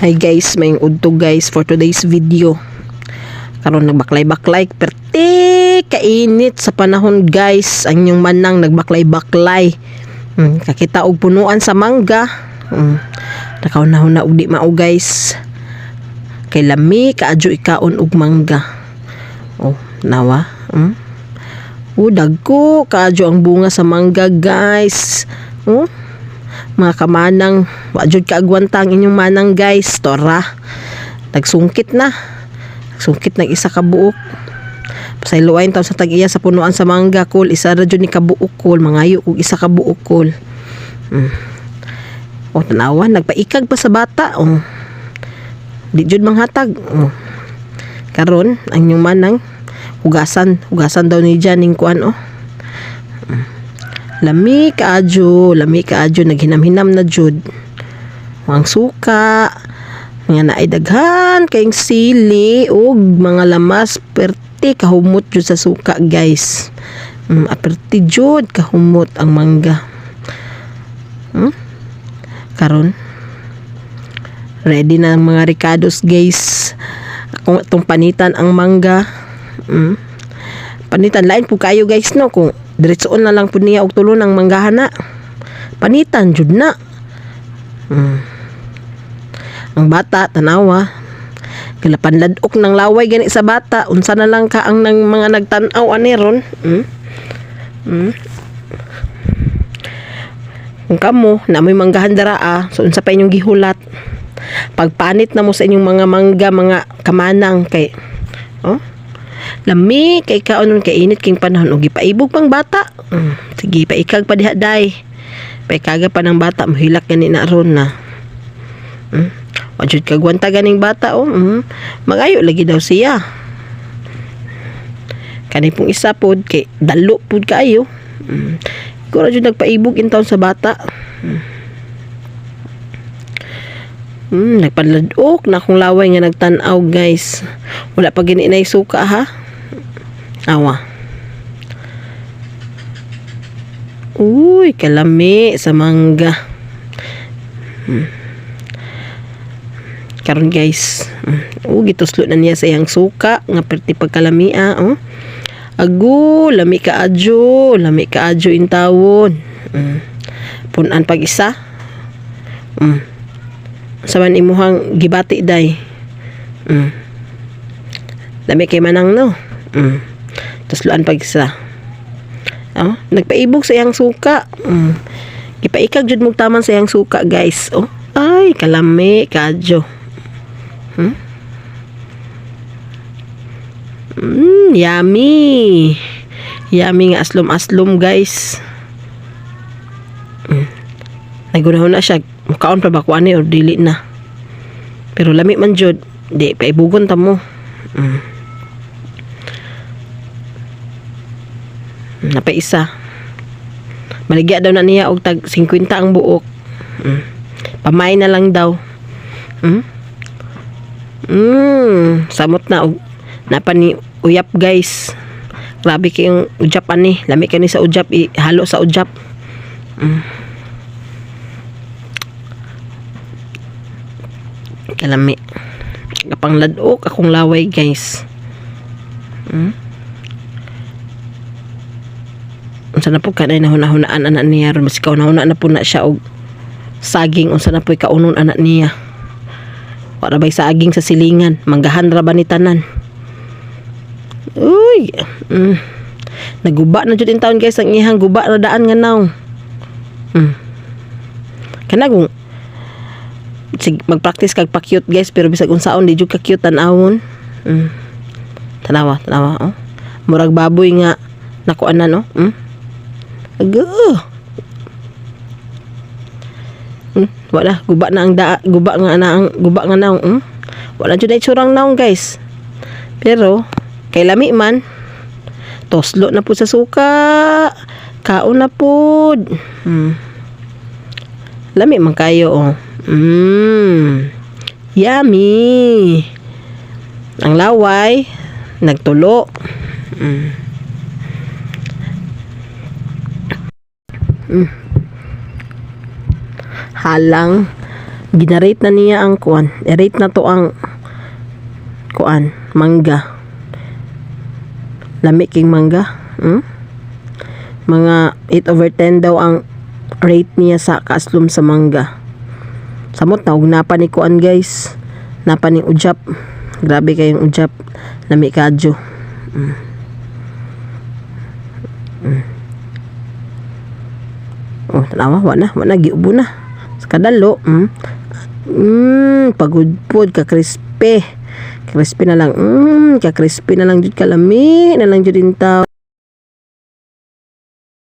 Hi guys, may udto guys for today's video. Karon nagbaklay-baklay perti kainit sa panahon guys. Ang yung manang nagbaklay-baklay. Kakita og punuan sa mangga. Nakaunahon na udi mao guys. Kay lami kaadyo ikaon og mangga. Oh, nawa. Dagko kaadyo ang bunga sa mangga guys. Mga kamanang, wajud kaagwanta ang inyong manang guys. Tora, nagsungkit na isa ka buok. Pasayloain taon sa tag-iya sa punuan sa mangga kol. Isa ra jud ni kabuok kol, mangayo og isa ka buok kol. Tanawan, nagpaikag pa sa bata. Di jud manghatag. Karon ang inyong manang hugasan daw ni dyan ning kuan lami kaadyo naghinam-hinam na jud ang suka nga naay daghan kayong sili ug mga lamas perti kahumot jud sa suka guys. Perti jud kahumot ang mangga. Karon ready na ang mga ricados guys. Kung itong panitan ang mangga, panitan lain po kayo guys no, kung diretsoon na lang po niya og tulo ng manggahan na panitan jud na. Ang bata tanawa kila panladok ng laway gani sa bata, unsa na lang ka ang nang mga nagtan-aw ani ron. Kung kamo na may manggahan dara so unsa pa inyong gihulat pagpanit na mo sa inyong mga mangga mga kamanang kay lami kay kaonon kay init king panahon og gipaibog pang bata. Sige paikag pa diha day. Paikaga pa ng bata mohilak gani na ron na. Wajud kagwanta ganing bata magayo lagi daw siya. Kani pong isa pod kay dalo pod kaayo. Ko ra jud nagpaibog intawon sa bata. Nagpanladok na akong laway nga nagtan-aw guys. Wala pa gini na suka ha. Awa. Uy, kalami sa mangga. Karon guys. Gituslo na niya sa iyang suka nga perti pagkalamia. Agu, lami kaadyo intawon. Punan pag isa. Saman imuhang gibati day. Lami kay manang no. Tusloan pag isa. Nagpaibog sa iyang suka. Gipaikag jud mo taman sa iyang suka guys. Ay kalami kadyo. Yummy nga aslom guys. Nagunahon na siya. Mukaon pa ba ko ani or dili na. Pero lami man jud. Di paibugon ta mo. Napay isa. Maligya daw na niya og tag 50 ang buok. Pamay na lang daw. Samot na og napa ni uyap guys. Grabe kayong ujap ani. Lami kani sa ujap, halo sa ujap. Kalami kapang ladok akong laway guys. Unsa na po kanay nahuna-hunaan anak niya ron mas kauna-una na po na siya og saging. Unsa na po kaunon anak niya wala bay saging sa silingan manggahan ra ba ni tanan. Uy naguba na jud in taon guys ang ihang guba na daan nga naw. Kanagong mag-practice kag pa-cute guys pero bisag unsaon di jud ka cute tan-awon. Tanawa murag baboy nga nakuanan no. Wala guba na ang guba nga naong. Wala jud ay tsurang naong guys. Pero kay lami man toslo na po sa suka. Kaon na pod. Lami man kayo yummy. Ang laway nagtulo. Halang Ginarate na niya ang kuan. I-rate na to ang kuan, mangga. Lami king mangga. Mga 8/10 daw ang rate niya sa kaaslom sa mangga. Samot na, napa ni kuan guys. Napa ni ujap. Grabe kayong ujap. Lami kadyo. Oh, tanawa, wala giubo na. Sa kadalo, pagod pod ka crispy. Crispy na lang. Ka crispy na lang jud kalami, na lang jud intaw.